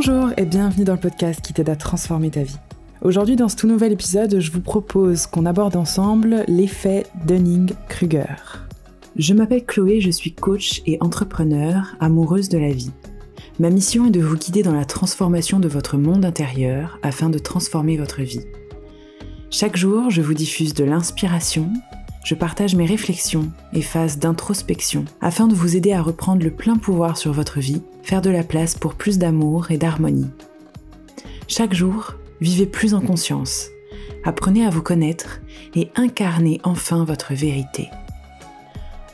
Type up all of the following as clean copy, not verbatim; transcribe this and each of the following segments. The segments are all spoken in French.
Bonjour et bienvenue dans le podcast qui t'aide à transformer ta vie. Aujourd'hui, dans ce tout nouvel épisode, je vous propose qu'on aborde ensemble l'effet Dunning-Kruger. Je m'appelle Chloé, je suis coach et entrepreneur, amoureuse de la vie. Ma mission est de vous guider dans la transformation de votre monde intérieur afin de transformer votre vie. Chaque jour, je vous diffuse de l'inspiration, je partage mes réflexions et phases d'introspection afin de vous aider à reprendre le plein pouvoir sur votre vie, faire de la place pour plus d'amour et d'harmonie. Chaque jour, vivez plus en conscience, apprenez à vous connaître et incarnez enfin votre vérité.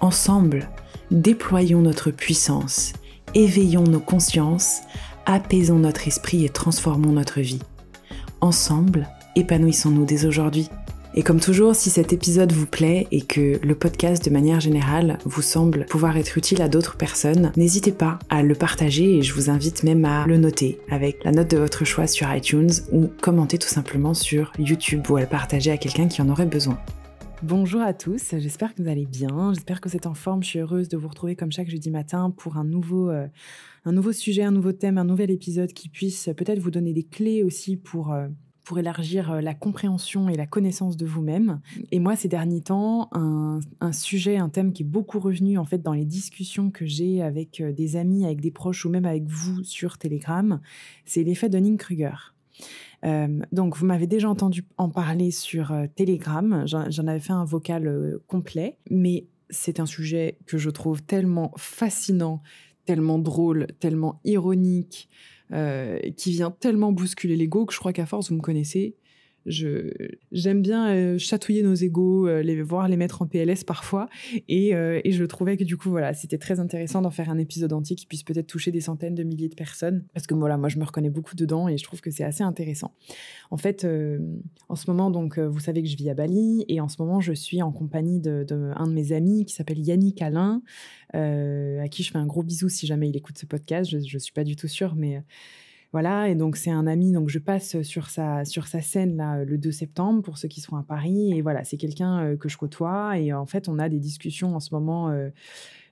Ensemble, déployons notre puissance, éveillons nos consciences, apaisons notre esprit et transformons notre vie. Ensemble, épanouissons-nous dès aujourd'hui. Et comme toujours, si cet épisode vous plaît et que le podcast de manière générale vous semble pouvoir être utile à d'autres personnes, n'hésitez pas à le partager et je vous invite même à le noter avec la note de votre choix sur iTunes ou commenter tout simplement sur YouTube ou à le partager à quelqu'un qui en aurait besoin. Bonjour à tous, j'espère que vous allez bien, j'espère que vous êtes en forme, je suis heureuse de vous retrouver comme chaque jeudi matin pour un nouveau sujet, un nouveau thème, un nouvel épisode qui puisse peut-être vous donner des clés aussi pour élargir la compréhension et la connaissance de vous-même. Et moi, ces derniers temps, un sujet, un thème qui est beaucoup revenu en fait dans les discussions que j'ai avec des amis, avec des proches ou même avec vous sur Telegram, c'est l'effet Dunning-Kruger. Donc, vous m'avez déjà entendu en parler sur Telegram. J'en avais fait un vocal complet, mais c'est un sujet que je trouve tellement fascinant, tellement drôle, tellement ironique, qui vient tellement bousculer l'ego que je crois qu'à force, vous me connaissez, j'aime bien chatouiller nos égos, voir les mettre en PLS parfois, et je trouvais que du coup, voilà, c'était très intéressant d'en faire un épisode entier qui puisse peut-être toucher des centaines de milliers de personnes, parce que voilà, moi je me reconnais beaucoup dedans et je trouve que c'est assez intéressant. En fait, en ce moment, donc, vous savez que je vis à Bali, et en ce moment, je suis en compagnie d'un de mes amis qui s'appelle Yannick Alain, à qui je fais un gros bisou si jamais il écoute ce podcast, je suis pas du tout sûre, mais voilà, et donc c'est un ami, donc je passe sur sa scène là le 2 septembre pour ceux qui seront à Paris, et voilà, c'est quelqu'un que je côtoie, et en fait on a des discussions en ce moment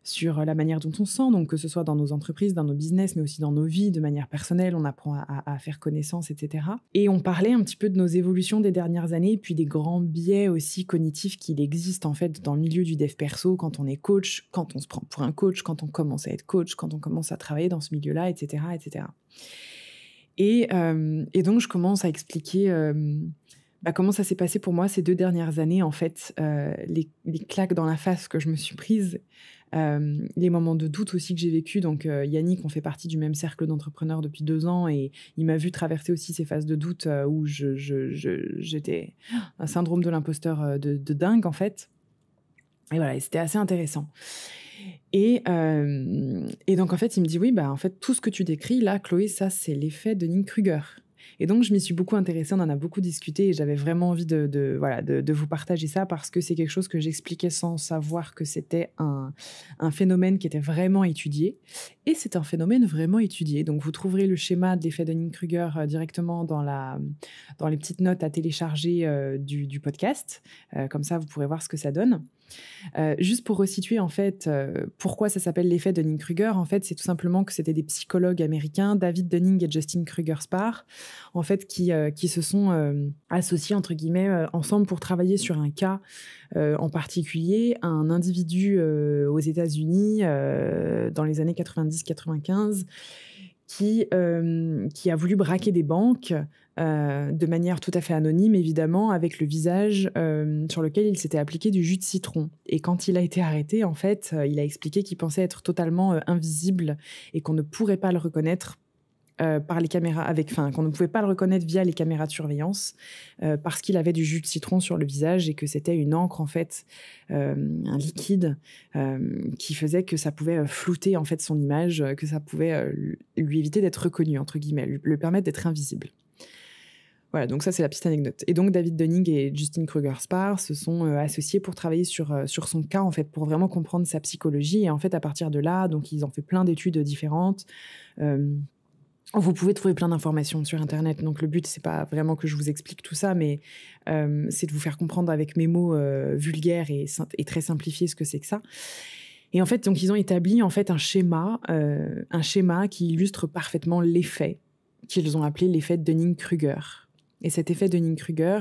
sur la manière dont on se sent, donc que ce soit dans nos entreprises, dans nos business, mais aussi dans nos vies de manière personnelle, on apprend à faire connaissance, etc. Et on parlait un petit peu de nos évolutions des dernières années, et puis des grands biais aussi cognitifs qu'il existe en fait dans le milieu du dev perso, quand on est coach, quand on se prend pour un coach, quand on commence à être coach, quand on commence à travailler dans ce milieu-là, etc., etc. Et donc, je commence à expliquer comment ça s'est passé pour moi ces 2 dernières années, en fait, les claques dans la face que je me suis prises, les moments de doute aussi que j'ai vécu. Donc, Yannick, on fait partie du même cercle d'entrepreneurs depuis 2 ans, et il m'a vu traverser aussi ces phases de doute où j'étais un syndrome de l'imposteur de dingue, en fait. Et voilà, et c'était assez intéressant. Et donc, en fait, il me dit, oui, en fait, tout ce que tu décris, là, Chloé, ça, c'est l'effet Dunning-Kruger. Et donc, je m'y suis beaucoup intéressée, on en a beaucoup discuté, et j'avais vraiment envie de vous partager ça, parce que c'est quelque chose que j'expliquais sans savoir que c'était un phénomène qui était vraiment étudié. Et c'est un phénomène vraiment étudié. Donc, vous trouverez le schéma de l'effet Dunning-Kruger directement dans les petites notes à télécharger du podcast. Comme ça, vous pourrez voir ce que ça donne. Juste pour resituer, en fait, pourquoi ça s'appelle l'effet Dunning-Kruger, en fait, c'est tout simplement que c'était des psychologues américains, David Dunning et Justin Kruger-Sparr, en fait, qui se sont associés, entre guillemets, ensemble pour travailler sur un cas en particulier, un individu aux États-Unis dans les années 90-95 qui a voulu braquer des banques de manière tout à fait anonyme, évidemment, avec le visage sur lequel il s'était appliqué du jus de citron. Et quand il a été arrêté, en fait, il a expliqué qu'il pensait être totalement invisible et qu'on ne pourrait pas le reconnaître par les caméras, qu'on ne pouvait pas le reconnaître via les caméras de surveillance parce qu'il avait du jus de citron sur le visage, et que c'était une encre, en fait, un liquide qui faisait que ça pouvait flouter, en fait, son image, que ça pouvait lui éviter d'être reconnu, entre guillemets, lui permettre d'être invisible. Voilà, donc ça, c'est la petite anecdote. Et donc, David Dunning et Justin Kruger-Sparr se sont associés pour travailler sur son cas, en fait, pour vraiment comprendre sa psychologie. Et en fait, à partir de là, donc, ils ont fait plein d'études différentes. Vous pouvez trouver plein d'informations sur Internet. Donc, le but, c'est pas vraiment que je vous explique tout ça, mais c'est de vous faire comprendre avec mes mots vulgaires et très simplifiés ce que c'est que ça. Et en fait, donc, ils ont établi en fait un schéma qui illustre parfaitement l'effet qu'ils ont appelé l'effet Dunning-Kruger. Et cet effet Dunning-Kruger,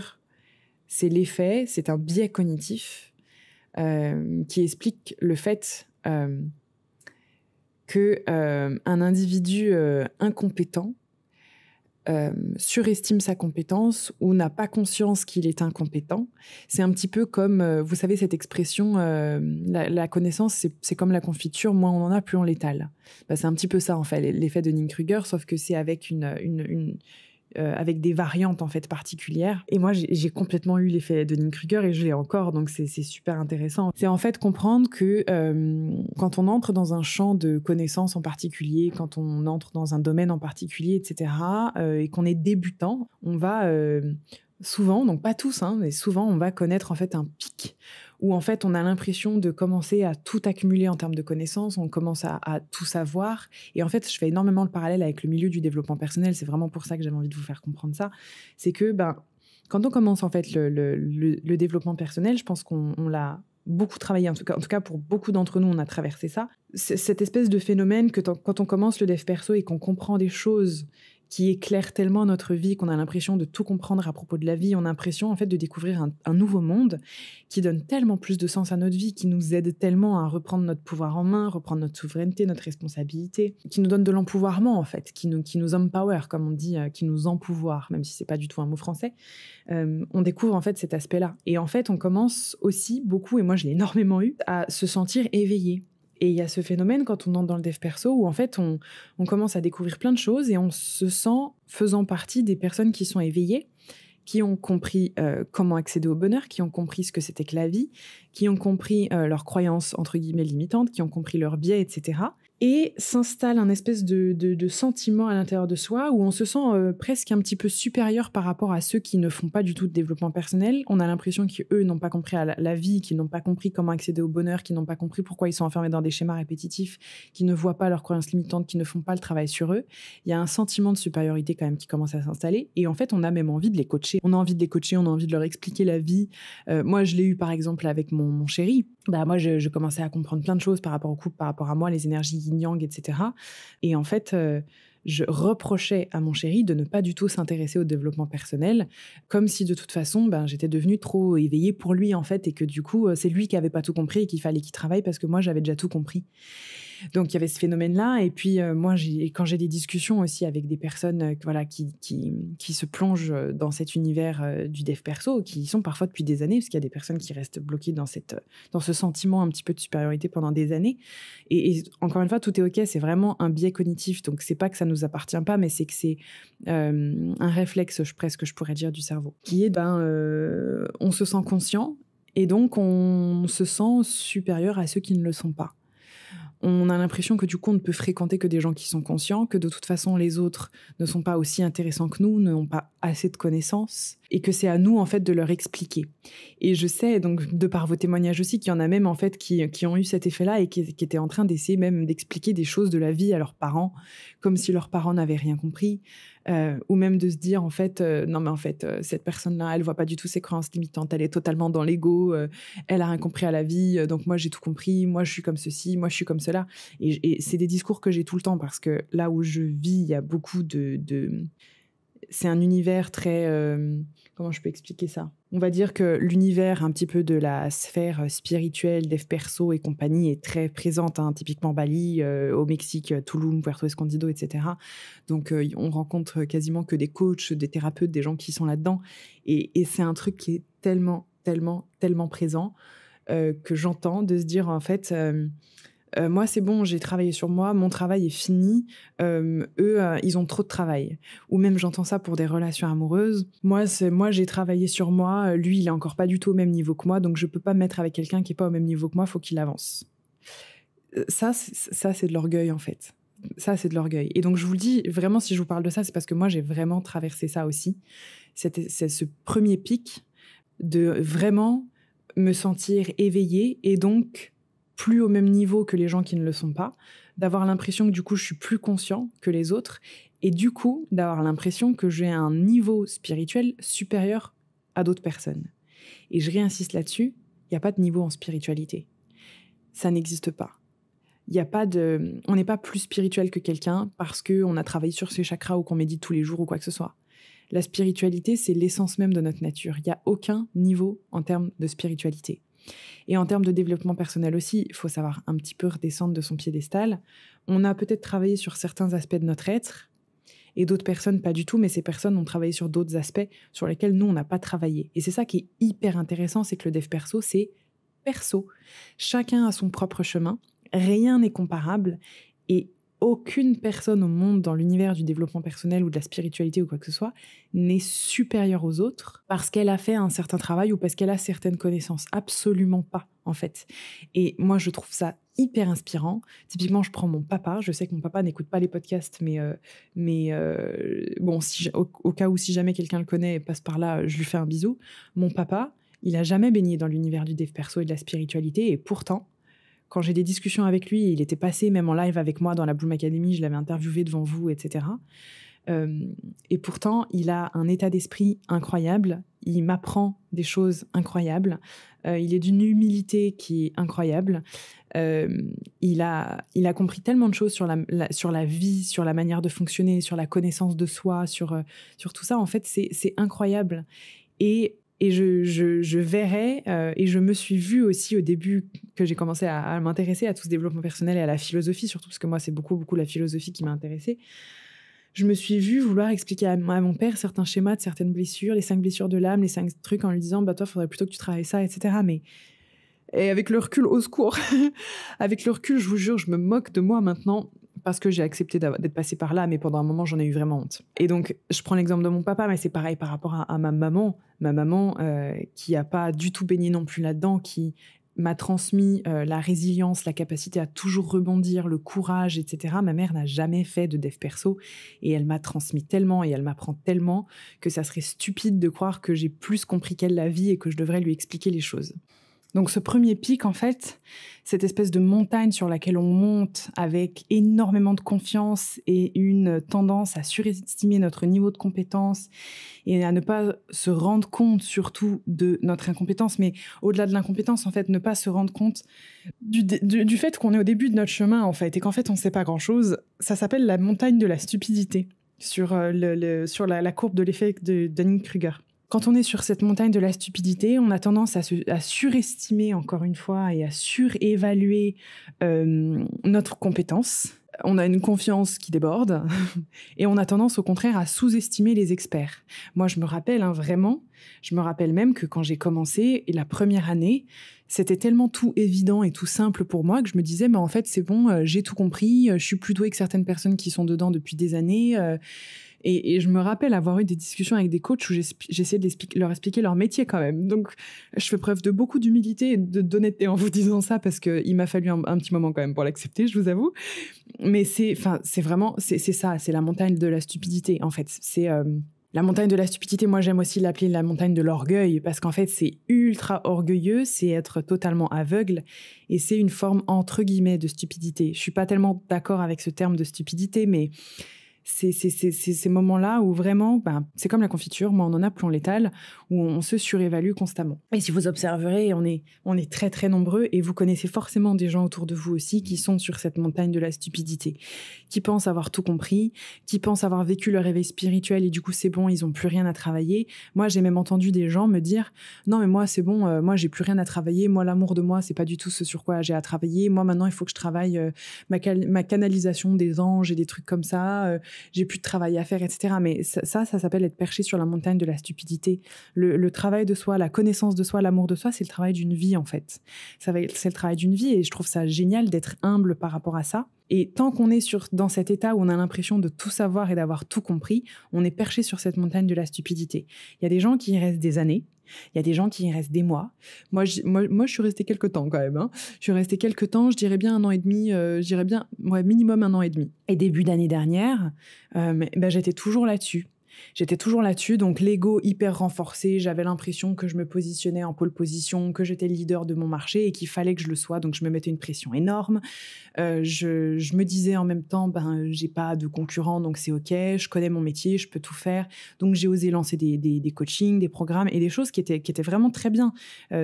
c'est un biais cognitif qui explique le fait que un individu incompétent surestime sa compétence ou n'a pas conscience qu'il est incompétent. C'est un petit peu comme, vous savez, cette expression, la connaissance, c'est comme la confiture, moins on en a, plus on l'étale. C'est un petit peu ça, en fait, l'effet de Dunning-Kruger, sauf que c'est avec avec des variantes en fait particulières. Et moi, j'ai complètement eu l'effet de Dunning-Kruger et je l'ai encore, donc c'est super intéressant. C'est en fait comprendre que quand on entre dans un champ de connaissances en particulier, quand on entre dans un domaine en particulier, etc., et qu'on est débutant, on va souvent, donc pas tous, mais souvent, on va connaître en fait un pic où en fait on a l'impression de commencer à tout accumuler en termes de connaissances, on commence à tout savoir. Et en fait, je fais énormément le parallèle avec le milieu du développement personnel. C'est vraiment pour ça que j'avais envie de vous faire comprendre ça. C'est que quand on commence en fait le développement personnel, je pense qu'on l'a beaucoup travaillé, en tout cas pour beaucoup d'entre nous, on a traversé ça. C'est cette espèce de phénomène que quand on commence le dev perso et qu'on comprend des choses qui éclaire tellement notre vie qu'on a l'impression de tout comprendre à propos de la vie. On a l'impression en fait de découvrir un nouveau monde qui donne tellement plus de sens à notre vie, qui nous aide tellement à reprendre notre pouvoir en main, reprendre notre souveraineté, notre responsabilité, qui nous donne de l'empouvoirment en fait, qui nous empower comme on dit, qui nous empouvoir, même si c'est pas du tout un mot français. On découvre en fait cet aspect-là. Et en fait, on commence aussi beaucoup, et moi je l'ai énormément eu, à se sentir éveillé. Et il y a ce phénomène quand on entre dans le dev perso où en fait on commence à découvrir plein de choses et on se sent faisant partie des personnes qui sont éveillées, qui ont compris comment accéder au bonheur, qui ont compris ce que c'était que la vie, qui ont compris leurs croyances entre guillemets limitantes, qui ont compris leurs biais, etc. Et s'installe un espèce de sentiment à l'intérieur de soi où on se sent presque un petit peu supérieur par rapport à ceux qui ne font pas du tout de développement personnel. On a l'impression qu'eux n'ont pas compris la vie, qu'ils n'ont pas compris comment accéder au bonheur, qu'ils n'ont pas compris pourquoi ils sont enfermés dans des schémas répétitifs, qu'ils ne voient pas leurs croyances limitantes, qu'ils ne font pas le travail sur eux. Il y a un sentiment de supériorité quand même qui commence à s'installer et en fait on a même envie de les coacher. On a envie de les coacher, on a envie de leur expliquer la vie. Moi je l'ai eu par exemple avec mon chéri. Moi je commençais à comprendre plein de choses par rapport au couple, par rapport à moi, les énergies yin-yang, etc. Et en fait, je reprochais à mon chéri de ne pas du tout s'intéresser au développement personnel, comme si de toute façon, j'étais devenue trop éveillée pour lui en fait, et que du coup, c'est lui qui avait pas tout compris et qu'il fallait qu'il travaille parce que moi, j'avais déjà tout compris. Donc il y avait ce phénomène-là, et puis moi, quand j'ai des discussions aussi avec des personnes, qui se plongent dans cet univers du dev perso, qui y sont parfois depuis des années, parce qu'il y a des personnes qui restent bloquées dans ce sentiment un petit peu de supériorité pendant des années. Et encore une fois, tout est ok, c'est vraiment un biais cognitif, donc c'est pas que ça nous appartient pas, mais c'est que c'est un réflexe, presque je pourrais dire, du cerveau, qui est on se sent conscient et donc on se sent supérieur à ceux qui ne le sont pas. On a l'impression que du coup on ne peut fréquenter que des gens qui sont conscients, que de toute façon les autres ne sont pas aussi intéressants que nous, n'ont pas assez de connaissances, et que c'est à nous en fait de leur expliquer. Et je sais donc de par vos témoignages aussi qu'il y en a même en fait qui ont eu cet effet-là et qui étaient en train d'essayer même d'expliquer des choses de la vie à leurs parents, comme si leurs parents n'avaient rien compris, ou même de se dire en fait non mais en fait cette personne-là elle voit pas du tout ses croyances limitantes, elle est totalement dans l'ego, elle a rien compris à la vie, donc moi j'ai tout compris, moi je suis comme ceci, moi je suis comme cela. Et c'est des discours que j'ai tout le temps parce que là où je vis, il y a beaucoup c'est un univers très... comment je peux expliquer ça ? On va dire que l'univers un petit peu de la sphère spirituelle, dev perso et compagnie est très présente, typiquement Bali, au Mexique, Tulum, Puerto Escondido, etc. Donc on rencontre quasiment que des coachs, des thérapeutes, des gens qui sont là-dedans. Et c'est un truc qui est tellement, tellement, tellement présent que j'entends de se dire en fait... moi, c'est bon, j'ai travaillé sur moi, mon travail est fini. Eux, ils ont trop de travail. Ou même, j'entends ça pour des relations amoureuses. Moi, j'ai travaillé sur moi. Lui, il est encore pas du tout au même niveau que moi, donc je peux pas me mettre avec quelqu'un qui est pas au même niveau que moi. Faut qu'il avance. Ça, c'est de l'orgueil en fait. Ça, c'est de l'orgueil. Et donc, je vous le dis vraiment, si je vous parle de ça, c'est parce que moi, j'ai vraiment traversé ça aussi. C'est ce premier pic de vraiment me sentir éveillée et donc plus au même niveau que les gens qui ne le sont pas, d'avoir l'impression que du coup je suis plus conscient que les autres et du coup d'avoir l'impression que j'ai un niveau spirituel supérieur à d'autres personnes. Et je réinsiste là-dessus, il n'y a pas de niveau en spiritualité. Ça n'existe pas. On n'est pas plus spirituel que quelqu'un parce qu'on a travaillé sur ses chakras ou qu'on médite tous les jours ou quoi que ce soit. La spiritualité, c'est l'essence même de notre nature. Il n'y a aucun niveau en termes de spiritualité. Et en termes de développement personnel aussi, il faut savoir un petit peu redescendre de son piédestal. On a peut-être travaillé sur certains aspects de notre être, et d'autres personnes pas du tout, mais ces personnes ont travaillé sur d'autres aspects sur lesquels nous, on n'a pas travaillé. Et c'est ça qui est hyper intéressant, c'est que le dev perso, c'est perso. Chacun a son propre chemin, rien n'est comparable, et aucune personne au monde dans l'univers du développement personnel ou de la spiritualité ou quoi que ce soit n'est supérieure aux autres parce qu'elle a fait un certain travail ou parce qu'elle a certaines connaissances. Absolument pas, en fait. Et moi, je trouve ça hyper inspirant. Typiquement, je prends mon papa. Je sais que mon papa n'écoute pas les podcasts, mais bon, au cas où si jamais quelqu'un le connaît et passe par là, je lui fais un bisou. Mon papa, il a jamais baigné dans l'univers du dev perso et de la spiritualité, et pourtant, quand j'ai des discussions avec lui, il était passé même en live avec moi dans la Bloom Academy, je l'avais interviewé devant vous, etc. Et pourtant, il a un état d'esprit incroyable, il m'apprend des choses incroyables, il est d'une humilité qui est incroyable, il a compris tellement de choses sur la vie, sur la manière de fonctionner, sur la connaissance de soi, sur tout ça, en fait, c'est incroyable. Et je verrais, et je me suis vue aussi au début que j'ai commencé à m'intéresser à tout ce développement personnel et à la philosophie, surtout parce que moi, c'est beaucoup la philosophie qui m'a intéressée. Je me suis vue vouloir expliquer à mon père certains schémas de certaines blessures, les 5 blessures de l'âme, les 5 trucs en lui disant, bah, toi, faudrait plutôt que tu travailles ça, etc. Et avec le recul, au secours. Avec le recul, je vous jure, je me moque de moi maintenant parce que j'ai accepté d'être passée par là, mais pendant un moment, j'en ai eu vraiment honte. Et donc, je prends l'exemple de mon papa, mais c'est pareil par rapport à ma maman. Ma maman, qui a pas du tout baigné non plus là-dedans, qui m'a transmis la résilience, la capacité à toujours rebondir, le courage, etc. Ma mère n'a jamais fait de dev perso et elle m'a transmis tellement et elle m'apprend tellement que ça serait stupide de croire que j'ai plus compris qu'elle la vie et que je devrais lui expliquer les choses. Donc ce premier pic, en fait, cette espèce de montagne sur laquelle on monte avec énormément de confiance et une tendance à surestimer notre niveau de compétence et à ne pas se rendre compte surtout de notre incompétence, mais au-delà de l'incompétence, en fait, ne pas se rendre compte du fait qu'on est au début de notre chemin, en fait, et qu'en fait, on ne sait pas grand-chose. Ça s'appelle la montagne de la stupidité sur la courbe de l'effet de Dunning-Kruger. Quand on est sur cette montagne de la stupidité, on a tendance à surestimer, encore une fois, et à surévaluer notre compétence. On a une confiance qui déborde et on a tendance, au contraire, à sous-estimer les experts. Moi, je me rappelle même que quand j'ai commencé, la première année, c'était tellement tout évident et tout simple pour moi que je me disais, mais en fait, c'est bon, j'ai tout compris, je suis plus douée que certaines personnes qui sont dedans depuis des années. Et je me rappelle avoir eu des discussions avec des coachs où j'essayais de leur expliquer leur métier quand même. Donc, je fais preuve de beaucoup d'humilité et d'honnêteté en vous disant ça parce qu'il m'a fallu un petit moment quand même pour l'accepter, je vous avoue. Mais c'est ça, c'est la montagne de la stupidité, en fait. C'est la montagne de la stupidité, moi j'aime aussi l'appeler la montagne de l'orgueil parce qu'en fait, c'est ultra orgueilleux, c'est être totalement aveugle et c'est une forme entre guillemets de stupidité. Je suis pas tellement d'accord avec ce terme de stupidité, mais c'est ces moments-là où vraiment, c'est comme la confiture, moi on en a plomb l'étal, où on se surévalue constamment. Et si vous observerez, on est très très nombreux et vous connaissez forcément des gens autour de vous aussi qui sont sur cette montagne de la stupidité, qui pensent avoir tout compris, qui pensent avoir vécu leur réveil spirituel et du coup c'est bon, ils ont plus rien à travailler. Moi j'ai même entendu des gens me dire non mais moi c'est bon, moi j'ai plus rien à travailler, moi l'amour de moi c'est pas du tout ce sur quoi j'ai à travailler, moi maintenant il faut que je travaille ma canalisation des anges et des trucs comme ça, j'ai plus de travail à faire, etc. Mais ça s'appelle être perché sur la montagne de la stupidité. Le travail de soi, la connaissance de soi, l'amour de soi, c'est le travail d'une vie, en fait. C'est le travail d'une vie et je trouve ça génial d'être humble par rapport à ça. Et tant qu'on est dans cet état où on a l'impression de tout savoir et d'avoir tout compris, on est perché sur cette montagne de la stupidité. Il y a des gens qui y restent des années. Il y a des gens qui y restent des mois. Moi, je suis restée quelques temps quand même. Je suis restée quelques temps, je dirais bien 1 an et demi, minimum 1 an et demi. Et début d'année dernière, j'étais toujours là-dessus. J'étais toujours là-dessus, donc l'ego hyper renforcé, j'avais l'impression que je me positionnais en pole position, que j'étais le leader de mon marché et qu'il fallait que je le sois, donc je me mettais une pression énorme. Je me disais en même temps, j'ai pas de concurrent, donc c'est ok, je connais mon métier, je peux tout faire. Donc j'ai osé lancer des coachings, des programmes et des choses qui étaient vraiment très bien.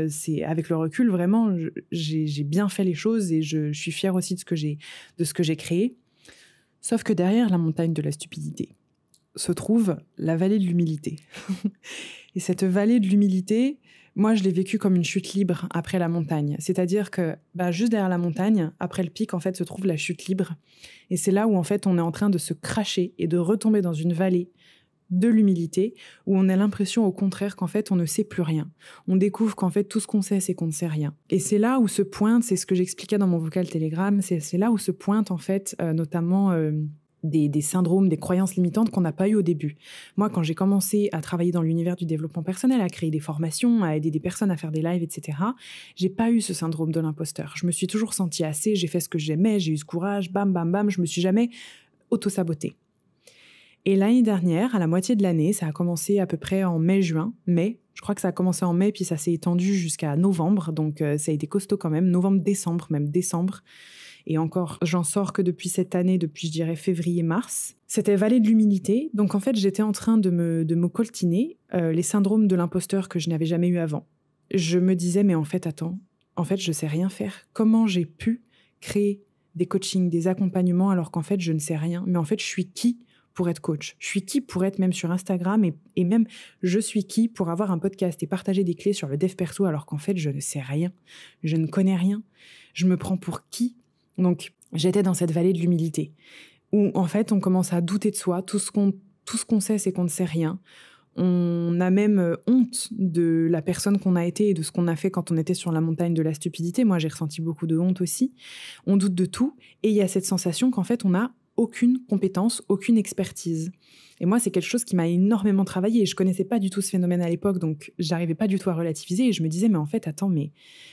C'est avec le recul, vraiment, j'ai bien fait les choses et je suis fière aussi de ce que j'ai créé. Sauf que derrière la montagne de la stupidité se trouve la vallée de l'humilité. Et cette vallée de l'humilité, moi, je l'ai vécue comme une chute libre après la montagne. C'est-à-dire que juste derrière la montagne, après le pic, en fait, se trouve la chute libre. Et c'est là où, en fait, on est en train de se cracher et de retomber dans une vallée de l'humilité, où on a l'impression, au contraire, qu'en fait, on ne sait plus rien. On découvre qu'en fait, tout ce qu'on sait, c'est qu'on ne sait rien. Et c'est là où se pointe, c'est ce que j'expliquais dans mon vocal Telegram, c'est là où se pointe, en fait, notamment des syndromes, des croyances limitantes qu'on n'a pas eu au début. Moi, quand j'ai commencé à travailler dans l'univers du développement personnel, à créer des formations, à aider des personnes à faire des lives, etc., j'ai pas eu ce syndrome de l'imposteur. Je me suis toujours sentie assez, j'ai fait ce que j'aimais, j'ai eu ce courage, bam, bam, bam, je me suis jamais auto-sabotée. Et l'année dernière, à la moitié de l'année, ça a commencé à peu près en mai-juin. Je crois que ça a commencé en mai, puis ça s'est étendu jusqu'à novembre, donc ça a été costaud quand même, novembre, même décembre. Et encore, j'en sors que depuis cette année, depuis, je dirais, février-mars. C'était vallée de l'humilité. Donc, en fait, j'étais en train de me coltiner les syndromes de l'imposteur que je n'avais jamais eu avant. Je me disais, mais en fait, attends, en fait, je sais rien faire. Comment j'ai pu créer des coachings, des accompagnements, alors qu'en fait, je ne sais rien? Mais en fait, je suis qui pour être coach? Je suis qui pour être même sur Instagram et même je suis qui pour avoir un podcast et partager des clés sur le dev perso, alors qu'en fait, je ne sais rien. Je ne connais rien. Je me prends pour qui? Donc, j'étais dans cette vallée de l'humilité où, en fait, on commence à douter de soi. Tout ce qu'on sait, c'est qu'on ne sait rien. On a même honte de la personne qu'on a été et de ce qu'on a fait quand on était sur la montagne de la stupidité. Moi, j'ai ressenti beaucoup de honte aussi. On doute de tout. Et il y a cette sensation qu'en fait, on n'a aucune compétence, aucune expertise. Et moi, c'est quelque chose qui m'a énormément travaillé. Je connaissais pas du tout ce phénomène à l'époque, donc j'arrivais pas du tout à relativiser. Et je me disais, mais en fait, attends, mais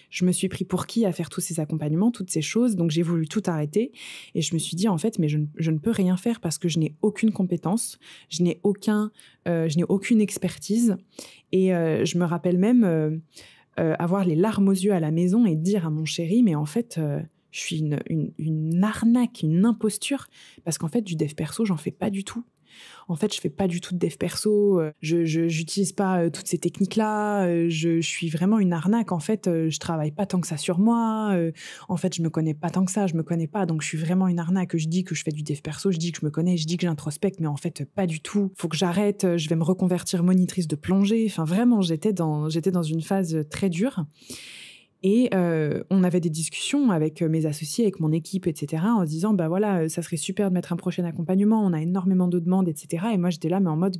je me suis pris pour qui à faire tous ces accompagnements, toutes ces choses. Donc j'ai voulu tout arrêter. Et je me suis dit, en fait, mais je ne peux rien faire parce que je n'ai aucune compétence, je n'ai aucune expertise. Et je me rappelle même avoir les larmes aux yeux à la maison et dire à mon chéri, mais en fait, je suis une arnaque, une imposture, parce qu'en fait, du dev perso, j'en fais pas du tout. En fait, je fais pas du tout de dev perso, j'utilise pas toutes ces techniques-là, je suis vraiment une arnaque. En fait, je travaille pas tant que ça sur moi, en fait, je me connais pas tant que ça, je me connais pas, donc je suis vraiment une arnaque. Je dis que je fais du dev perso, je dis que je me connais, je dis que j'introspecte, mais en fait, pas du tout. Faut que j'arrête, je vais me reconvertir monitrice de plongée. Enfin, vraiment, j'étais dans une phase très dure. Et on avait des discussions avec mes associés, avec mon équipe, etc., en se disant, voilà, ça serait super de mettre un prochain accompagnement, on a énormément de demandes, etc. Et moi, j'étais là, mais en mode,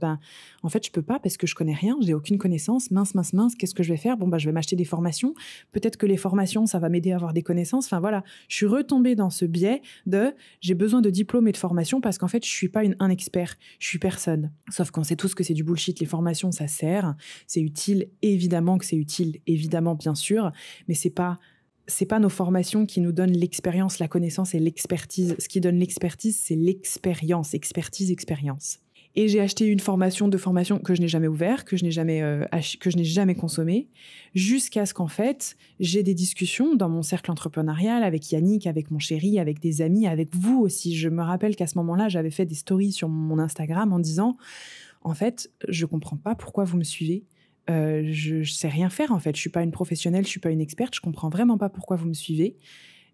en fait, je peux pas parce que je connais rien, j'ai aucune connaissance, mince, qu'est-ce que je vais faire? Je vais m'acheter des formations, peut-être que les formations, ça va m'aider à avoir des connaissances. Enfin, voilà, je suis retombée dans ce biais de, j'ai besoin de diplômes et de formations parce qu'en fait, je suis pas un expert, je suis personne. Sauf qu'on sait tous que c'est du bullshit, les formations, ça sert, c'est utile, évidemment que c'est utile, évidemment, bien sûr, mais c'est pas nos formations qui nous donnent l'expérience, la connaissance et l'expertise. Ce qui donne l'expertise, c'est l'expérience, expertise, expérience. Et j'ai acheté une formation que je n'ai jamais ouverte, que je n'ai jamais consommée, jusqu'à ce qu'en fait, j'ai des discussions dans mon cercle entrepreneurial avec Yannick, avec mon chéri, avec des amis, avec vous aussi. Je me rappelle qu'à ce moment-là, j'avais fait des stories sur mon Instagram en disant, en fait, je comprends pas pourquoi vous me suivez. Je sais rien faire en fait, je suis pas une professionnelle, je suis pas une experte, je comprends vraiment pas pourquoi vous me suivez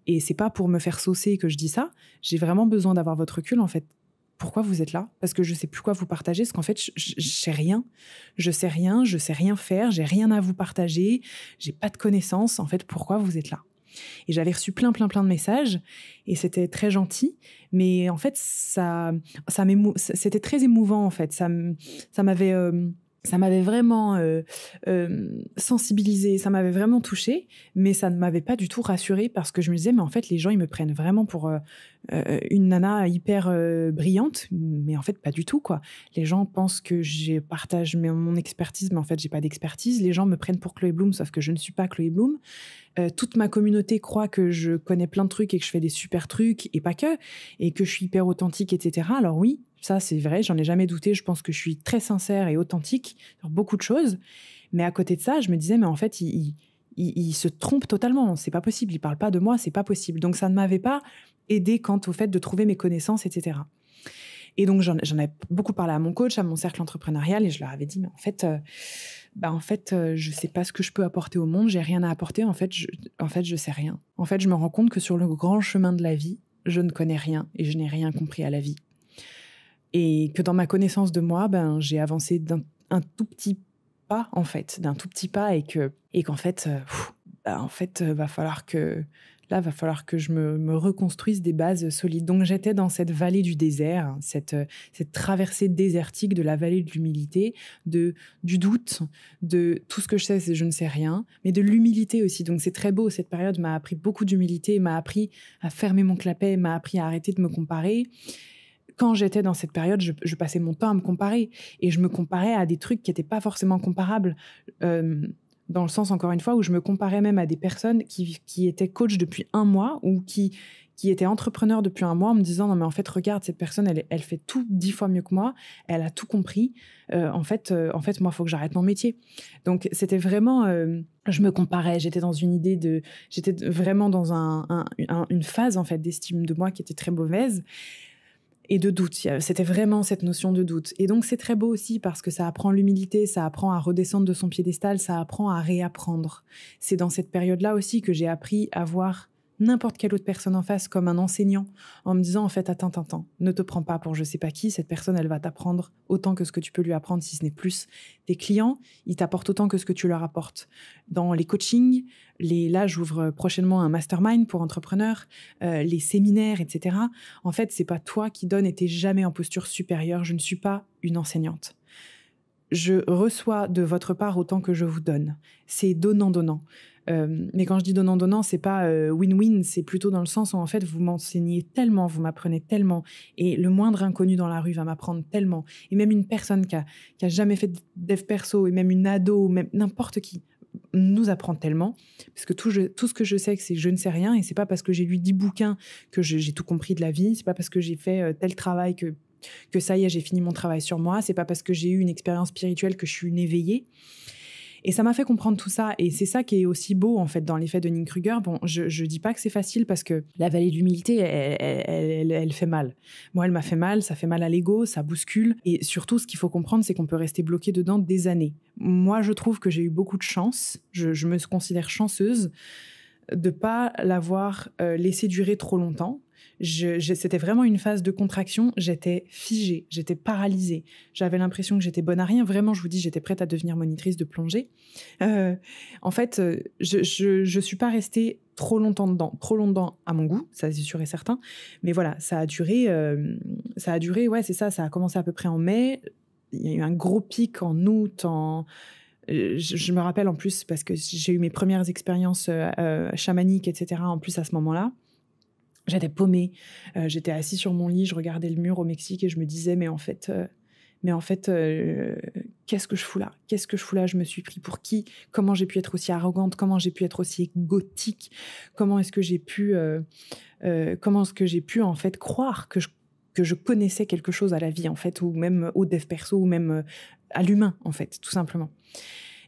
et c'est pas pour me faire saucer que je dis ça, j'ai vraiment besoin d'avoir votre recul en fait. Pourquoi vous êtes là? Parce que je sais plus quoi vous partager, parce qu'en fait je sais rien, je sais rien faire, j'ai rien à vous partager, j'ai pas de connaissances, en fait pourquoi vous êtes là? Et j'avais reçu plein de messages et c'était très gentil, mais en fait c'était très émouvant en fait, ça m'avait vraiment sensibilisée, ça m'avait vraiment touchée, mais ça ne m'avait pas du tout rassurée parce que je me disais, mais en fait, les gens, ils me prennent vraiment pour une nana hyper brillante, mais en fait, pas du tout, quoi. Les gens pensent que je partage mon expertise, mais en fait, j'ai pas d'expertise. Les gens me prennent pour Chloé Bloom, sauf que je ne suis pas Chloé Bloom. Toute ma communauté croit que je connais plein de trucs et que je fais des super trucs, et pas que, et que je suis hyper authentique, etc. Alors oui, Ça, c'est vrai, j'en ai jamais douté. Je pense que je suis très sincère et authentique sur beaucoup de choses. Mais à côté de ça, je me disais, mais en fait, il se trompe totalement. C'est pas possible. Il parle pas de moi, c'est pas possible. Donc, ça ne m'avait pas aidé quant au fait de trouver mes connaissances, etc. Et donc, j'en ai beaucoup parlé à mon coach, à mon cercle entrepreneurial, et je leur avais dit, mais en fait, je sais pas ce que je peux apporter au monde, j'ai rien à apporter, en fait, je sais rien. En fait, je me rends compte que sur le grand chemin de la vie, je ne connais rien et je n'ai rien compris à la vie. Et que dans ma connaissance de moi, j'ai avancé d'un tout petit pas, en fait, et qu'en fait, va falloir que je me reconstruise des bases solides. Donc, j'étais dans cette vallée du désert, hein, cette traversée désertique de la vallée de l'humilité, du doute, de tout ce que je sais, c'est je ne sais rien, mais de l'humilité aussi. Donc, c'est très beau. Cette période m'a appris beaucoup d'humilité, m'a appris à fermer mon clapet, m'a appris à arrêter de me comparer. Quand j'étais dans cette période, je passais mon temps à me comparer. Et je me comparais à des trucs qui n'étaient pas forcément comparables. Dans le sens, encore une fois, où je me comparais même à des personnes qui étaient coach depuis 1 mois ou qui étaient entrepreneurs depuis 1 mois en me disant « Non, mais en fait, regarde, cette personne, elle fait tout 10 fois mieux que moi. Elle a tout compris. En fait, moi, il faut que j'arrête mon métier. » Donc, c'était vraiment... je me comparais. J'étais vraiment dans une phase, en fait, d'estime de moi qui était très mauvaise. Et de doute, c'était vraiment cette notion de doute. Et donc c'est très beau aussi parce que ça apprend l'humilité, ça apprend à redescendre de son piédestal, ça apprend à réapprendre. C'est dans cette période-là aussi que j'ai appris à voir n'importe quelle autre personne en face comme un enseignant, en me disant en fait attends, ne te prends pas pour je sais pas qui, cette personne elle va t'apprendre autant que ce que tu peux lui apprendre, si ce n'est plus. Tes clients, ils t'apportent autant que ce que tu leur apportes. Dans les coachings, là j'ouvre prochainement un mastermind pour entrepreneurs, les séminaires, etc. En fait, c'est pas toi qui donnes et t'es jamais en posture supérieure, je ne suis pas une enseignante. Je reçois de votre part autant que je vous donne. C'est donnant-donnant. Mais quand je dis donnant-donnant, c'est pas win-win, c'est plutôt dans le sens où en fait vous m'enseignez tellement, vous m'apprenez tellement, et le moindre inconnu dans la rue va m'apprendre tellement. Et même une personne qui a jamais fait de dev perso, et même une ado, même n'importe qui, nous apprend tellement, parce que tout ce que je sais, c'est que je ne sais rien, et c'est pas parce que j'ai lu 10 bouquins que j'ai tout compris de la vie, c'est pas parce que j'ai fait tel travail que ça y est, j'ai fini mon travail sur moi. C'est pas parce que j'ai eu une expérience spirituelle que je suis une éveillée. Et ça m'a fait comprendre tout ça. Et c'est ça qui est aussi beau, en fait, dans l'effet de Dunning-Kruger. Bon, je dis pas que c'est facile parce que la vallée de l'humilité, elle fait mal. Moi, elle m'a fait mal, ça fait mal à l'ego, ça bouscule. Et surtout, ce qu'il faut comprendre, c'est qu'on peut rester bloqué dedans des années. Moi, je trouve que j'ai eu beaucoup de chance. Je me considère chanceuse de pas l'avoir laissé durer trop longtemps. C'était vraiment une phase de contraction. J'étais figée, j'étais paralysée. J'avais l'impression que j'étais bonne à rien. Vraiment, je vous dis, j'étais prête à devenir monitrice de plongée. En fait, je suis pas restée trop longtemps dedans à mon goût, ça c'est sûr et certain. Mais voilà, ça a duré, ouais, c'est ça. Ça a commencé à peu près en mai. Il y a eu un gros pic en août, je me rappelle en plus parce que j'ai eu mes premières expériences chamaniques, etc. En plus à ce moment-là. J'étais paumée, j'étais assise sur mon lit, je regardais le mur au Mexique et je me disais mais en fait, qu'est-ce que je fous là ? Qu'est-ce que je fous là ? Je me suis pris pour qui ? Comment j'ai pu être aussi arrogante ? Comment j'ai pu être aussi égotique ? Comment est-ce que j'ai pu en fait croire que je connaissais quelque chose à la vie en fait, ou même au dev perso, ou même à l'humain en fait, tout simplement.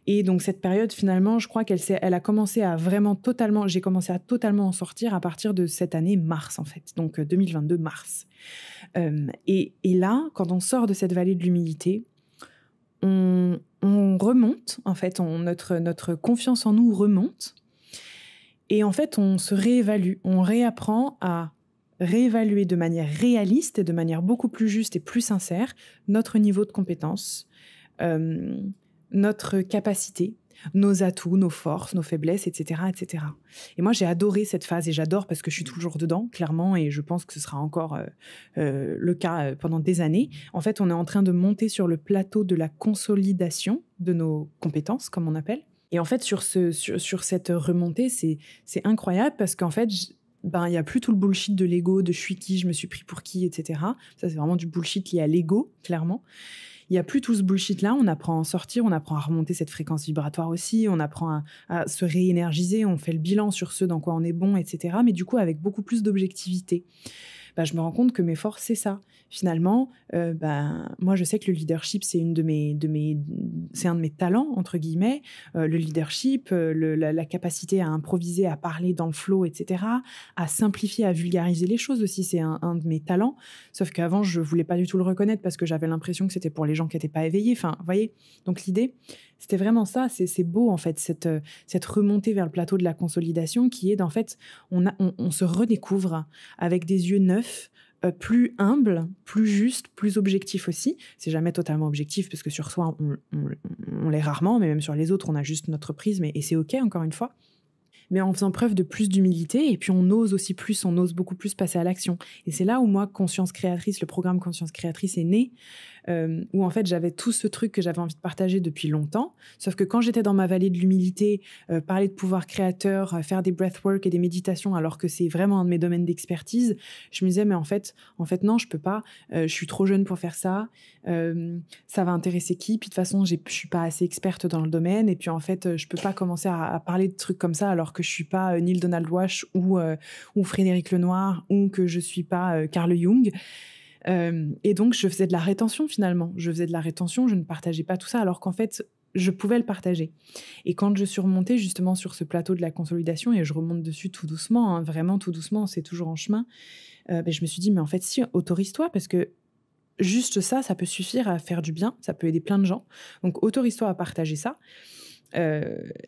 Et donc cette période, finalement, je crois elle a commencé à vraiment totalement, j'ai commencé à totalement en sortir à partir de cette année mars, en fait. Donc 2022, mars. Et là, quand on sort de cette vallée de l'humilité, on remonte, en fait, notre confiance en nous remonte. Et en fait, on se réévalue, on réapprend à réévaluer de manière réaliste et de manière beaucoup plus juste et plus sincère notre niveau de compétence, notre capacité, nos atouts, nos forces, nos faiblesses, etc., etc. Et moi, j'ai adoré cette phase et j'adore parce que je suis toujours dedans, clairement, et je pense que ce sera encore le cas pendant des années. En fait, on est en train de monter sur le plateau de la consolidation de nos compétences, comme on appelle. Et en fait, sur cette remontée, c'est incroyable parce qu'en fait, il y a plus tout le bullshit de l'ego, de je suis qui, je me suis pris pour qui, etc. Ça, c'est vraiment du bullshit lié à l'ego, clairement. Il n'y a plus tout ce bullshit-là, on apprend à en sortir, on apprend à remonter cette fréquence vibratoire aussi, on apprend à se réénergiser, on fait le bilan sur ce dans quoi on est bon, etc. Mais du coup, avec beaucoup plus d'objectivité. je me rends compte que mes forces, c'est ça. Finalement, moi, je sais que le leadership, c'est un de mes talents, entre guillemets. Le leadership, la capacité à improviser, à parler dans le flow, etc., à simplifier, à vulgariser les choses aussi, c'est un de mes talents. Sauf qu'avant, je voulais pas du tout le reconnaître parce que j'avais l'impression que c'était pour les gens qui n'étaient pas éveillés. Enfin, vous voyez. Donc l'idée, c'était vraiment ça. C'est beau en fait cette remontée vers le plateau de la consolidation qui est en fait, on se redécouvre avec des yeux neufs, plus humbles, plus justes, plus objectifs aussi. C'est jamais totalement objectif parce que sur soi on l'est rarement, mais même sur les autres on a juste notre prisme et c'est ok encore une fois. Mais en faisant preuve de plus d'humilité, et puis on ose beaucoup plus passer à l'action. Et c'est là où moi, Conscience Créatrice, le programme Conscience Créatrice est né, où en fait j'avais tout ce truc que j'avais envie de partager depuis longtemps, sauf que quand j'étais dans ma vallée de l'humilité, parler de pouvoir créateur, faire des breathwork et des méditations, alors que c'est vraiment un de mes domaines d'expertise, je me disais mais en fait non, je peux pas, je suis trop jeune pour faire ça, ça va intéresser qui, puis de toute façon je suis pas assez experte dans le domaine, et puis en fait je peux pas commencer à parler de trucs comme ça alors que je suis pas Neil Donald Walsh ou Frédéric Lenoir, ou que je suis pas Carl Jung. Et donc, je faisais de la rétention finalement. Je ne partageais pas tout ça alors qu'en fait, je pouvais le partager. Et quand je suis remontée justement sur ce plateau de la consolidation, et je remonte dessus tout doucement, hein, vraiment tout doucement, c'est toujours en chemin, je me suis dit, mais en fait, si, autorise-toi, parce que juste ça peut suffire à faire du bien, ça peut aider plein de gens. Donc, autorise-toi à partager ça.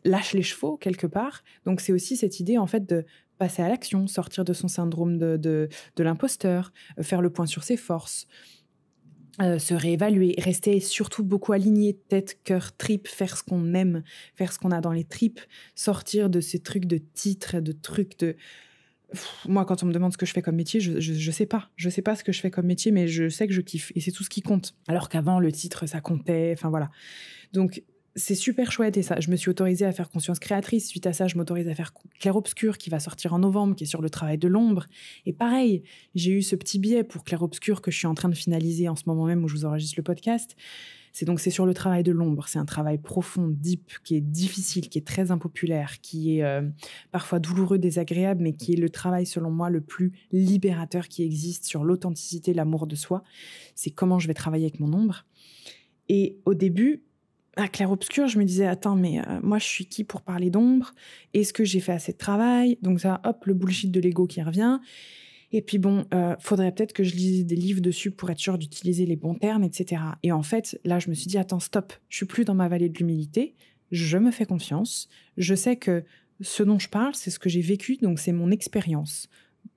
Lâche les chevaux quelque part. Donc c'est aussi cette idée en fait de passer à l'action, sortir de son syndrome de l'imposteur, faire le point sur ses forces, se réévaluer, rester surtout beaucoup aligné, tête, cœur, tripes, faire ce qu'on aime, faire ce qu'on a dans les tripes, sortir de ces trucs de titres, de trucs de... Moi, quand on me demande ce que je fais comme métier, je sais pas. Je sais pas ce que je fais comme métier, mais je sais que je kiffe. Et c'est tout ce qui compte. Alors qu'avant, le titre, ça comptait. Enfin, voilà. Donc, c'est super chouette et ça, je me suis autorisée à faire Conscience Créatrice. Suite à ça, je m'autorise à faire Clair-Obscur qui va sortir en novembre, qui est sur le travail de l'ombre. Et pareil, j'ai eu ce petit biais pour Clair-Obscur que je suis en train de finaliser en ce moment même où je vous enregistre le podcast. C'est sur le travail de l'ombre. C'est un travail profond, deep, qui est difficile, qui est très impopulaire, qui est parfois douloureux, désagréable, mais qui est le travail, selon moi, le plus libérateur qui existe sur l'authenticité, l'amour de soi. C'est comment je vais travailler avec mon ombre. Et au début, à Clair-Obscur, je me disais, attends, mais moi, je suis qui pour parler d'ombre? Est-ce que j'ai fait assez de travail? Donc ça, hop, le bullshit de l'ego qui revient. Et puis bon, faudrait peut-être que je lise des livres dessus pour être sûr d'utiliser les bons termes, etc. Et en fait, là, je me suis dit, attends, stop, je suis plus dans ma vallée de l'humilité, je me fais confiance, je sais que ce dont je parle, c'est ce que j'ai vécu, donc c'est mon expérience.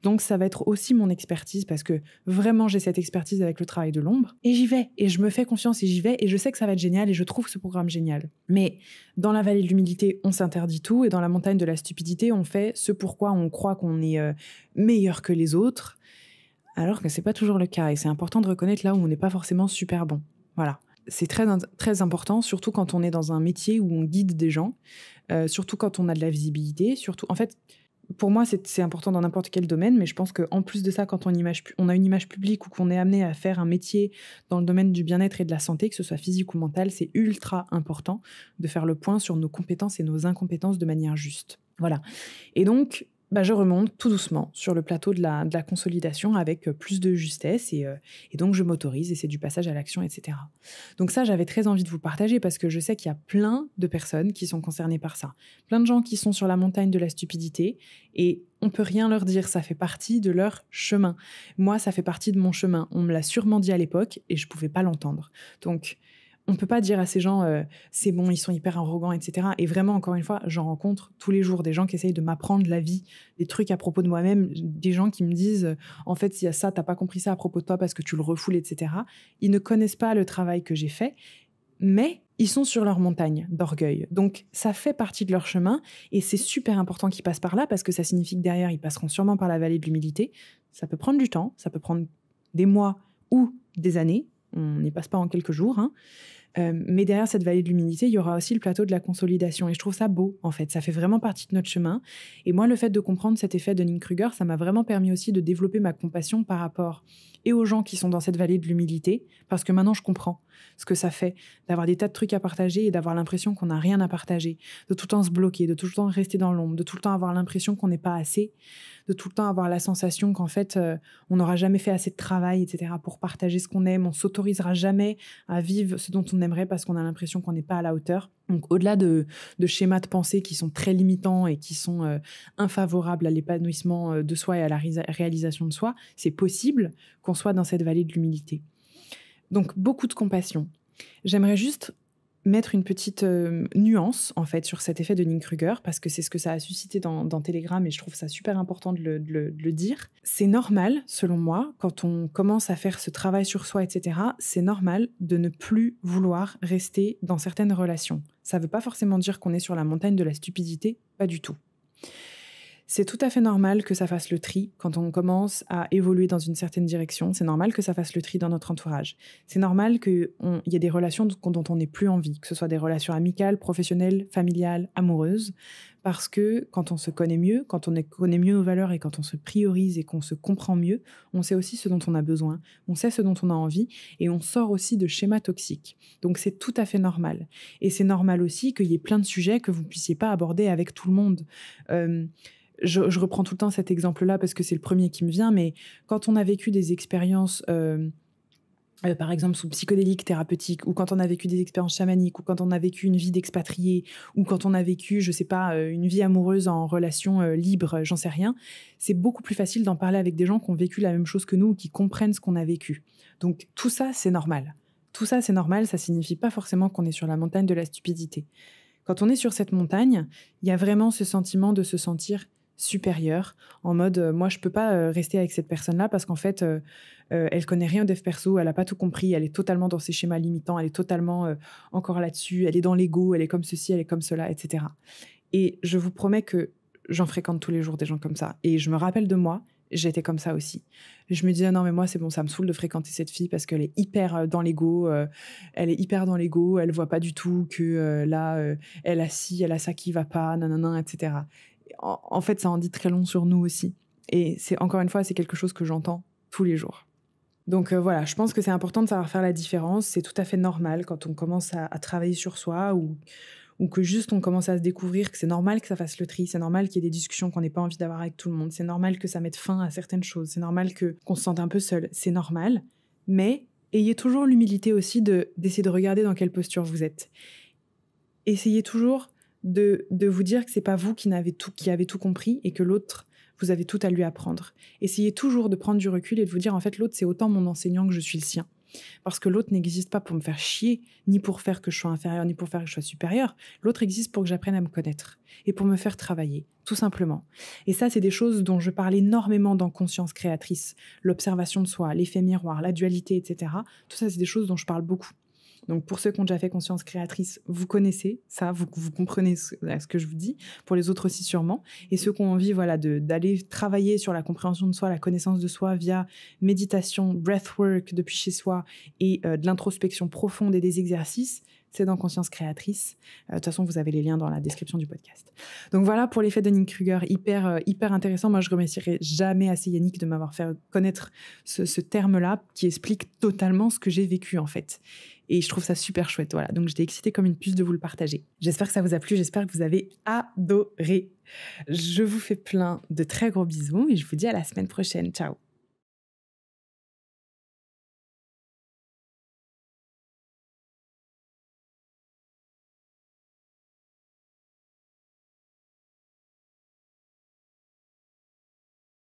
Donc ça va être aussi mon expertise parce que vraiment j'ai cette expertise avec le travail de l'ombre et j'y vais et je me fais confiance et j'y vais et je sais que ça va être génial et je trouve ce programme génial. Mais dans la vallée de l'humilité, on s'interdit tout et dans la montagne de la stupidité, on fait ce pourquoi on croit qu'on est meilleur que les autres alors que c'est pas toujours le cas et c'est important de reconnaître là où on n'est pas forcément super bon. Voilà. C'est très, très important, surtout quand on est dans un métier où on guide des gens, surtout quand on a de la visibilité, surtout, en fait, pour moi, c'est important dans n'importe quel domaine, mais je pense qu'en plus de ça, quand on a une image publique ou qu'on est amené à faire un métier dans le domaine du bien-être et de la santé, que ce soit physique ou mental, c'est ultra important de faire le point sur nos compétences et nos incompétences de manière juste. Voilà. Et donc, je remonte tout doucement sur le plateau de la consolidation avec plus de justesse et donc je m'autorise et c'est du passage à l'action, etc. Donc ça, j'avais très envie de vous partager parce que je sais qu'il y a plein de personnes qui sont concernées par ça. Plein de gens qui sont sur la montagne de la stupidité et on peut rien leur dire, ça fait partie de leur chemin. Moi, ça fait partie de mon chemin. On me l'a sûrement dit à l'époque et je pouvais pas l'entendre. Donc, on peut pas dire à ces gens c'est bon, ils sont hyper arrogants, etc. Et vraiment, encore une fois, j'en rencontre tous les jours des gens qui essayent de m'apprendre la vie, des trucs à propos de moi-même, des gens qui me disent en fait, s'il y a ça, t'as pas compris ça à propos de toi parce que tu le refoules, etc. Ils ne connaissent pas le travail que j'ai fait, mais ils sont sur leur montagne d'orgueil. Donc, ça fait partie de leur chemin et c'est super important qu'ils passent par là parce que ça signifie que derrière, ils passeront sûrement par la vallée de l'humilité. Ça peut prendre du temps, ça peut prendre des mois ou des années. On n'y passe pas en quelques jours, hein. Mais derrière cette vallée de l'humilité, il y aura aussi le plateau de la consolidation. Et je trouve ça beau, en fait. Ça fait vraiment partie de notre chemin. Et moi, le fait de comprendre cet effet de Dunning-Kruger, ça m'a vraiment permis aussi de développer ma compassion par rapport et aux gens qui sont dans cette vallée de l'humilité, parce que maintenant je comprends ce que ça fait d'avoir des tas de trucs à partager et d'avoir l'impression qu'on n'a rien à partager, de tout le temps se bloquer, de tout le temps rester dans l'ombre, de tout le temps avoir l'impression qu'on n'est pas assez, de tout le temps avoir la sensation qu'en fait on n'aura jamais fait assez de travail, etc. pour partager ce qu'on aime, on s'autorisera jamais à vivre ce dont on aimerait parce qu'on a l'impression qu'on n'est pas à la hauteur. Donc au-delà de schémas de pensée qui sont très limitants et qui sont infavorables à l'épanouissement de soi et à la réalisation de soi, c'est possible qu'on soit dans cette vallée de l'humilité. Donc beaucoup de compassion. J'aimerais juste mettre une petite nuance en fait sur cet effet de Dunning-Kruger parce que c'est ce que ça a suscité dans Telegram et je trouve ça super important de le dire. C'est normal, selon moi, quand on commence à faire ce travail sur soi, etc., c'est normal de ne plus vouloir rester dans certaines relations. Ça ne veut pas forcément dire qu'on est sur la montagne de la stupidité, pas du tout. C'est tout à fait normal que ça fasse le tri quand on commence à évoluer dans une certaine direction. C'est normal que ça fasse le tri dans notre entourage. C'est normal qu'il y ait des relations dont on n'ait plus envie, que ce soit des relations amicales, professionnelles, familiales, amoureuses, parce que quand on se connaît mieux, quand on connaît mieux nos valeurs et quand on se priorise et qu'on se comprend mieux, on sait aussi ce dont on a besoin, on sait ce dont on a envie et on sort aussi de schémas toxiques. Donc c'est tout à fait normal. Et c'est normal aussi qu'il y ait plein de sujets que vous ne puissiez pas aborder avec tout le monde. Je reprends tout le temps cet exemple-là parce que c'est le premier qui me vient, mais quand on a vécu des expériences, par exemple sous psychédéliques thérapeutiques, ou quand on a vécu des expériences chamaniques, ou quand on a vécu une vie d'expatrié, ou quand on a vécu, je sais pas, une vie amoureuse en relation libre, j'en sais rien, c'est beaucoup plus facile d'en parler avec des gens qui ont vécu la même chose que nous ou qui comprennent ce qu'on a vécu. Donc tout ça, c'est normal. Tout ça, c'est normal, ça signifie pas forcément qu'on est sur la montagne de la stupidité. Quand on est sur cette montagne, il y a vraiment ce sentiment de se sentir supérieure, en mode moi je peux pas rester avec cette personne-là parce qu'en fait elle connaît rien au dev perso, elle a pas tout compris, elle est totalement dans ses schémas limitants, elle est totalement encore là-dessus, elle est dans l'ego, elle est comme ceci, elle est comme cela, etc. Et je vous promets que j'en fréquente tous les jours des gens comme ça. Et je me rappelle de moi, j'étais comme ça aussi. Je me disais non mais moi c'est bon, ça me saoule de fréquenter cette fille parce qu'elle est hyper dans l'ego, elle voit pas du tout que là elle a ci, elle a ça qui va pas, nanana, etc. En fait, ça en dit très long sur nous aussi. Et c'est encore une fois, c'est quelque chose que j'entends tous les jours. Donc voilà, je pense que c'est important de savoir faire la différence. C'est tout à fait normal quand on commence à travailler sur soi ou que juste on commence à se découvrir que c'est normal que ça fasse le tri, c'est normal qu'il y ait des discussions qu'on n'ait pas envie d'avoir avec tout le monde, c'est normal que ça mette fin à certaines choses, c'est normal qu'on se sente un peu seul, c'est normal. Mais ayez toujours l'humilité aussi d'essayer de regarder dans quelle posture vous êtes. Essayez toujours de vous dire que c'est pas vous qui avez tout compris et que l'autre, vous avez tout à lui apprendre. Essayez toujours de prendre du recul et de vous dire en fait l'autre c'est autant mon enseignant que je suis le sien. Parce que l'autre n'existe pas pour me faire chier, ni pour faire que je sois inférieur, ni pour faire que je sois supérieur. L'autre existe pour que j'apprenne à me connaître et pour me faire travailler, tout simplement. Et ça, c'est des choses dont je parle énormément dans Conscience créatrice. L'observation de soi, l'effet miroir, la dualité, etc. Tout ça, c'est des choses dont je parle beaucoup. Donc pour ceux qui ont déjà fait Conscience créatrice, vous connaissez ça, vous comprenez ce que je vous dis. Pour les autres aussi sûrement. Et ceux qui ont envie d'aller travailler sur la compréhension de soi, la connaissance de soi via méditation, breathwork depuis chez soi et de l'introspection profonde et des exercices, c'est dans Conscience créatrice. De toute façon, vous avez les liens dans la description du podcast. Donc voilà pour l'effet de Dunning-Kruger, hyper intéressant. Moi, je remercierai jamais assez Yannick de m'avoir fait connaître ce terme-là qui explique totalement ce que j'ai vécu en fait. Et je trouve ça super chouette. Voilà. Donc j'étais excitée comme une puce de vous le partager. J'espère que ça vous a plu, j'espère que vous avez adoré. Je vous fais plein de très gros bisous et je vous dis à la semaine prochaine. Ciao.